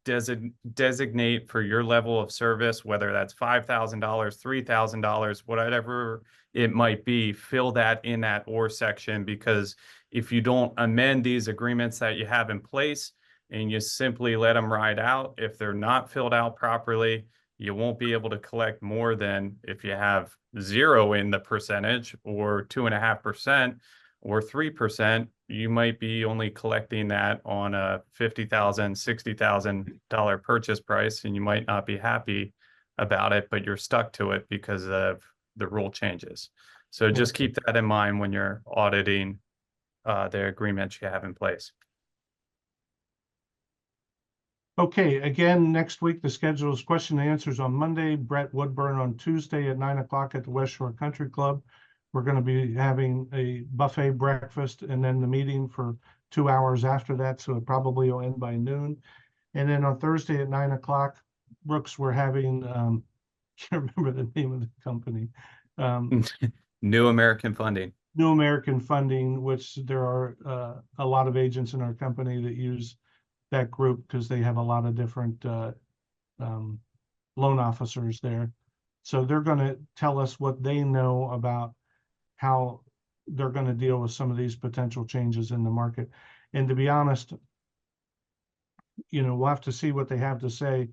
designate for your level of service, whether that's $5,000, $3,000, whatever it might be, fill that in that or section, because if you don't amend these agreements that you have in place and you simply let them ride out, if they're not filled out properly, you won't be able to collect more than if you have 0 in the percentage or 2.5% or 3%, you might be only collecting that on a $50,000, $60,000 purchase price, and you might not be happy about it, but you're stuck to it because of the rule changes. So just keep that in mind when you're auditing the agreements you have in place. Okay, again, next week, the schedule is question and answers on Monday, Brett Woodburn on Tuesday at 9 o'clock at the West Shore Country Club. We're going to be having a buffet breakfast and then the meeting for 2 hours after that, so it probably will end by noon. And then on Thursday at 9 o'clock, Brooks, we're having, can't remember the name of the company. New American Funding. New American Funding, which there are a lot of agents in our company that use that group because they have a lot of different loan officers there. So they're going to tell us what they know about how they're going to deal with some of these potential changes in the market. And to be honest, you know, we'll have to see what they have to say,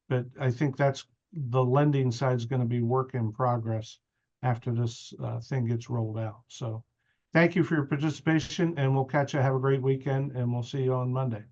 but I think that's the lending side is going to be work in progress after this thing gets rolled out. So thank you for your participation, and we'll catch you. Have a great weekend, and we'll see you on Monday.